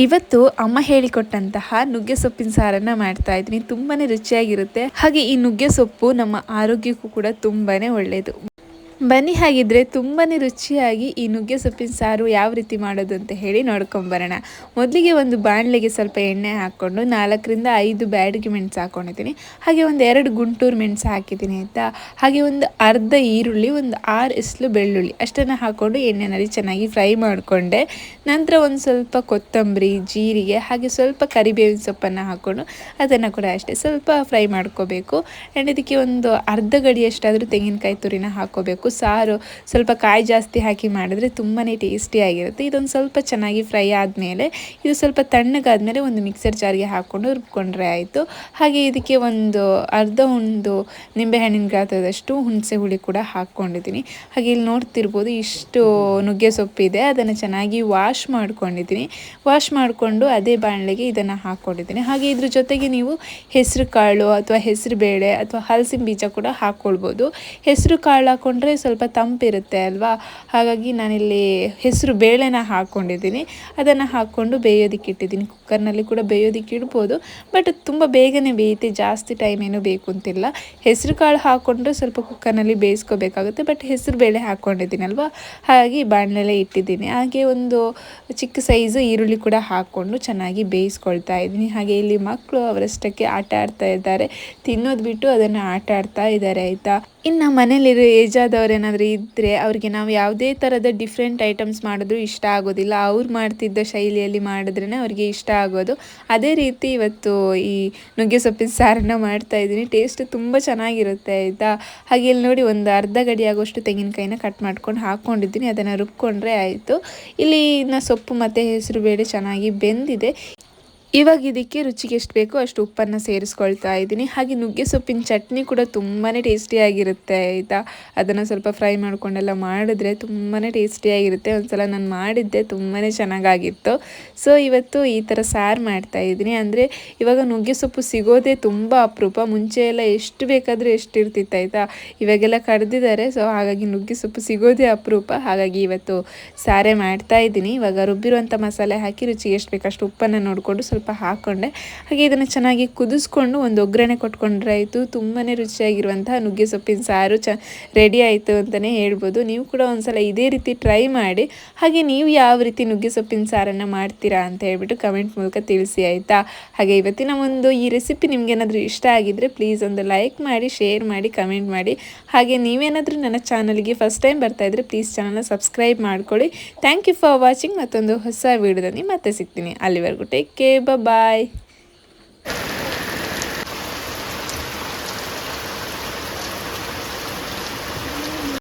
ಇವತ್ತು ಅಮ್ಮ ಹೇಳಿಕೊಟ್ಟಂತಹ ನುಗ್ಗೆ ಸೊಪ್ಪಿನ ಸಾರನ್ನು ಮಾಡ್ತಾ ಇದ್ದೀನಿ. ತುಂಬಾ ರುಚಿಯಾಗಿರುತ್ತೆ. ಹಾಗೆ ಈ ನುಗ್ಗೆ ಸೊಪ್ಪು ನಮ್ಮ ಆರೋಗ್ಯಕ್ಕೂ ಕೂಡ ತುಂಬಾ ಒಳ್ಳೆಯದು. ಬನ್ನಿ ಹಾಗಿದ್ರೆ ತುಂಬಾ ರುಚಿಯಾಗಿ ಈ ನುಗ್ಗೆ ಸೊಪ್ಪಿನ ಸಾರು ಯಾವ ರೀತಿ ಮಾಡೋದು ಅಂತ ಹೇಳಿ ನೋಡ್ಕೊಂಬರೋಣ. ಮೊದಲಿಗೆ ಒಂದು ಬಾಣಲೆಗೆ ಸ್ವಲ್ಪ ಎಣ್ಣೆ ಹಾಕ್ಕೊಂಡು 4ರಿಂದ 5 ಬ್ಯಾಡಗಿ ಮೆಣಸು ಹಾಕ್ಕೊಂಡಿದ್ದೀನಿ. ಹಾಗೆ ಒಂದು 2 ಗುಂಟೂರು ಮೆಣಸು ಹಾಕಿದ್ದೀನಿ ಆಯಿತಾ. ಹಾಗೆ ಒಂದು ಅರ್ಧ ಈರುಳ್ಳಿ, ಒಂದು 6 ಎಸ್ಲು ಬೆಳ್ಳುಳ್ಳಿ ಅಷ್ಟನ್ನು ಹಾಕ್ಕೊಂಡು ಎಣ್ಣೆನಲ್ಲಿ ಚೆನ್ನಾಗಿ ಫ್ರೈ ಮಾಡಿಕೊಂಡೆ. ನಂತರ ಒಂದು ಸ್ವಲ್ಪ ಕೊತ್ತಂಬರಿ, ಜೀರಿಗೆ ಹಾಗೆ ಸ್ವಲ್ಪ ಕರಿಬೇವಿನ ಸೊಪ್ಪನ್ನು ಹಾಕ್ಕೊಂಡು ಅದನ್ನು ಕೂಡ ಅಷ್ಟೇ ಸ್ವಲ್ಪ ಫ್ರೈ ಮಾಡ್ಕೋಬೇಕು. ಆ್ಯಂಡ್ ಇದಕ್ಕೆ ಒಂದು ಅರ್ಧ ಗಡಿಯಷ್ಟಾದರೂ ತೆಂಗಿನಕಾಯಿ ತುರಿನ ಹಾಕ್ಕೋಬೇಕು. ಸಾರು ಸ್ವಲ್ಪ ಕಾಯಿ ಜಾಸ್ತಿ ಹಾಕಿ ಮಾಡಿದ್ರೆ ತುಂಬಾ ಟೇಸ್ಟಿಯಾಗಿರುತ್ತೆ. ಇದೊಂದು ಸ್ವಲ್ಪ ಚೆನ್ನಾಗಿ ಫ್ರೈ ಆದಮೇಲೆ ಇದು ಸ್ವಲ್ಪ ತಣ್ಣಗಾದ್ಮೇಲೆ ಒಂದು ಮಿಕ್ಸರ್ ಜಾರ್ಗೆ ಹಾಕ್ಕೊಂಡು ರುಬ್ಕೊಂಡ್ರೆ ಆಯಿತು. ಹಾಗೆ ಇದಕ್ಕೆ ಒಂದು ನಿಂಬೆಹಣ್ಣಿನ ಗಾತ್ರದಷ್ಟು ಹುಣಸೆ ಹುಳಿ ಕೂಡ ಹಾಕ್ಕೊಂಡಿದ್ದೀನಿ. ಹಾಗೆ ಇಲ್ಲಿ ನೋಡ್ತಿರ್ಬೋದು ಇಷ್ಟು ನುಗ್ಗೆ ಸೊಪ್ಪಿದೆ. ಅದನ್ನು ಚೆನ್ನಾಗಿ ವಾಶ್ ಮಾಡ್ಕೊಂಡಿದ್ದೀನಿ. ವಾಶ್ ಮಾಡಿಕೊಂಡು ಅದೇ ಬಾಣಲೆಗೆ ಇದನ್ನು ಹಾಕ್ಕೊಂಡಿದ್ದೀನಿ. ಹಾಗೆ ಇದ್ರ ಜೊತೆಗೆ ನೀವು ಹೆಸರು ಕಾಳು ಅಥವಾ ಹೆಸರು ಬೇಳೆ ಅಥವಾ ಹಲಸಿನ ಬೀಜ ಕೂಡ ಹಾಕ್ಕೊಳ್ಬೋದು. ಹೆಸರು ಕಾಳು ಹಾಕ್ಕೊಂಡ್ರೆ ಸ್ವಲ್ಪ ತಂಪಿರುತ್ತೆ ಅಲ್ವಾ, ಹಾಗಾಗಿ ನಾನಿಲ್ಲಿ ಹೆಸರು ಬೇಳೆನ ಹಾಕ್ಕೊಂಡಿದ್ದೀನಿ. ಅದನ್ನು ಹಾಕ್ಕೊಂಡು ಬೇಯೋದಕ್ಕೆ ಇಟ್ಟಿದ್ದೀನಿ. ಕುಕ್ಕರ್ನಲ್ಲಿ ಕೂಡ ಬೇಯೋದಕ್ಕೆ ಇಡ್ಬೋದು, ಬಟ್ ತುಂಬ ಬೇಗನೆ ಬೇಯುತ್ತೆ, ಜಾಸ್ತಿ ಟೈಮ್ ಏನೂ ಬೇಕು ಅಂತಿಲ್ಲ. ಹೆಸರು ಕಾಳು ಹಾಕ್ಕೊಂಡ್ರೆ ಸ್ವಲ್ಪ ಕುಕ್ಕರ್ನಲ್ಲಿ ಬೇಯಿಸ್ಕೋಬೇಕಾಗುತ್ತೆ, ಬಟ್ ಹೆಸರು ಬೇಳೆ ಹಾಕ್ಕೊಂಡಿದ್ದೀನಲ್ವ ಹಾಗಾಗಿ ಬಾಣಲೆಲೆ ಇಟ್ಟಿದ್ದೀನಿ. ಹಾಗೆ ಒಂದು ಚಿಕ್ಕ ಸೈಜು ಈರುಳ್ಳಿ ಕೂಡ ಹಾಕ್ಕೊಂಡು ಚೆನ್ನಾಗಿ ಬೇಯಿಸ್ಕೊಳ್ತಾ ಇದ್ದೀನಿ. ಹಾಗೆ ಇಲ್ಲಿ ಮಕ್ಕಳು ಅವರಷ್ಟಕ್ಕೆ ಆಟ ಆಡ್ತಾ ಇದ್ದಾರೆ, ತಿನ್ನೋದು ಬಿಟ್ಟು ಅದನ್ನು ಆಟ ಆಡ್ತಾ ಇದ್ದಾರೆ ಆಯಿತಾ. ಇನ್ನು ಮನೇಲಿರೋ ಏಜ್ ಆದವ್ರು ಏನಾದರೂ ಇದ್ದರೆ ಅವ್ರಿಗೆ ನಾವು ಯಾವುದೇ ಥರದ ಡಿಫ್ರೆಂಟ್ ಐಟಮ್ಸ್ ಮಾಡಿದ್ರೂ ಇಷ್ಟ ಆಗೋದಿಲ್ಲ. ಅವ್ರು ಮಾಡ್ತಿದ್ದ ಶೈಲಿಯಲ್ಲಿ ಮಾಡಿದ್ರೇ ಅವ್ರಿಗೆ ಇಷ್ಟ ಆಗೋದು. ಅದೇ ರೀತಿ ಇವತ್ತು ಈ ನುಗ್ಗೆ ಸೊಪ್ಪಿನ ಸಾರನ್ನು ಮಾಡ್ತಾಯಿದ್ದೀನಿ. ಟೇಸ್ಟ್ ತುಂಬ ಚೆನ್ನಾಗಿರುತ್ತೆ ಆಯಿತಾ. ಹಾಗೆ ಇಲ್ಲಿ ನೋಡಿ ಒಂದು ಅರ್ಧ ಗಡಿ ಆಗೋಷ್ಟು ತೆಂಗಿನಕಾಯಿನ ಕಟ್ ಮಾಡ್ಕೊಂಡು ಹಾಕ್ಕೊಂಡಿದ್ದೀನಿ. ಅದನ್ನು ರುಬ್ಕೊಂಡ್ರೆ ಆಯಿತು. ಇಲ್ಲಿ ಇನ್ನು ಸೊಪ್ಪು ಮತ್ತು ಹೆಸರು ಬೇಳೆ ಚೆನ್ನಾಗಿ ಬೆಂದಿದೆ. ಇವಾಗ ಇದಕ್ಕೆ ರುಚಿಗೆ ಎಷ್ಟು ಬೇಕೋ ಅಷ್ಟು ಉಪ್ಪನ್ನು ಸೇರಿಸ್ಕೊಳ್ತಾ ಇದ್ದೀನಿ. ಹಾಗೆ ನುಗ್ಗೆ ಸೊಪ್ಪಿನ ಚಟ್ನಿ ಕೂಡ ತುಂಬಾ ಟೇಸ್ಟಿಯಾಗಿರುತ್ತೆ ಆಯಿತಾ. ಅದನ್ನು ಸ್ವಲ್ಪ ಫ್ರೈ ಮಾಡ್ಕೊಂಡೆಲ್ಲ ಮಾಡಿದ್ರೆ ತುಂಬಾ ಟೇಸ್ಟಿಯಾಗಿರುತ್ತೆ. ಒಂದ್ಸಲ ನಾನು ಮಾಡಿದ್ದೆ, ತುಂಬಾ ಚೆನ್ನಾಗಾಗಿತ್ತು. ಸೊ ಇವತ್ತು ಈ ಥರ ಸಾರು ಮಾಡ್ತಾಯಿದ್ದೀನಿ. ಅಂದರೆ ಇವಾಗ ನುಗ್ಗೆ ಸೊಪ್ಪು ಸಿಗೋದೇ ತುಂಬ ಅಪರೂಪ. ಮುಂಚೆ ಎಲ್ಲ ಎಷ್ಟು ಬೇಕಾದರೂ ಎಷ್ಟು ಇರ್ತಿತ್ತು ಆಯಿತಾ. ಇವಾಗೆಲ್ಲ ಕಡ್ದಿದ್ದಾರೆ, ಸೊ ಹಾಗಾಗಿ ನುಗ್ಗೆ ಸೊಪ್ಪು ಸಿಗೋದೇ ಅಪರೂಪ. ಹಾಗಾಗಿ ಇವತ್ತು ಸಾರೇ ಮಾಡ್ತಾಯಿದ್ದೀನಿ. ಇವಾಗ ರುಬ್ಬಿರುವಂಥ ಮಸಾಲೆ ಹಾಕಿ ರುಚಿಗೆ ಎಷ್ಟು ಬೇಕಷ್ಟು ಉಪ್ಪನ್ನು ನೋಡಿಕೊಂಡು ಸ್ವಲ್ಪ ಹಾಕ್ಕೊಂಡೆ. ಹಾಗೆ ಇದನ್ನು ಚೆನ್ನಾಗಿ ಕುದಿಸ್ಕೊಂಡು ಒಂದು ಒಗ್ಗರಣೆ ಕೊಟ್ಕೊಂಡ್ರೆ ಆಯಿತು. ತುಂಬಾ ರುಚಿಯಾಗಿರುವಂತಹ ನುಗ್ಗೆ ಸೊಪ್ಪಿನ ಸಾರು ರೆಡಿ ಆಯಿತು ಅಂತಲೇ ಹೇಳ್ಬೋದು. ನೀವು ಕೂಡ ಒಂದ್ಸಲ ಇದೇ ರೀತಿ ಟ್ರೈ ಮಾಡಿ. ಹಾಗೆ ನೀವು ಯಾವ ರೀತಿ ನುಗ್ಗೆ ಸೊಪ್ಪಿನ ಸಾರನ್ನು ಮಾಡ್ತೀರಾ ಅಂತ ಹೇಳ್ಬಿಟ್ಟು ಕಮೆಂಟ್ ಮೂಲಕ ತಿಳಿಸಿ ಆಯಿತಾ. ಹಾಗೆ ಇವತ್ತಿನ ಈ ರೆಸಿಪಿ ನಿಮಗೇನಾದರೂ ಇಷ್ಟ ಆಗಿದ್ದರೆ ಪ್ಲೀಸ್ ಒಂದು ಲೈಕ್ ಮಾಡಿ, ಶೇರ್ ಮಾಡಿ, ಕಮೆಂಟ್ ಮಾಡಿ. ಹಾಗೆ ನೀವೇನಾದರೂ ನನ್ನ ಚಾನಲ್ಗೆ ಫಸ್ಟ್ ಟೈಮ್ ಬರ್ತಾಯಿದ್ರೆ ಪ್ಲೀಸ್ ಚಾನಲ್ನ ಸಬ್ಸ್ಕ್ರೈಬ್ ಮಾಡ್ಕೊಳ್ಳಿ. Thank you for watching. ಮತ್ತೊಂದು ಹೊಸ ವೀಡಿಯೋದಲ್ಲಿ ಮತ್ತೆ ಸಿಗ್ತೀನಿ. ಅಲ್ಲಿವರೆಗೂ ಟೇಕ್ ಕೇರ್, ಬಾಯ್.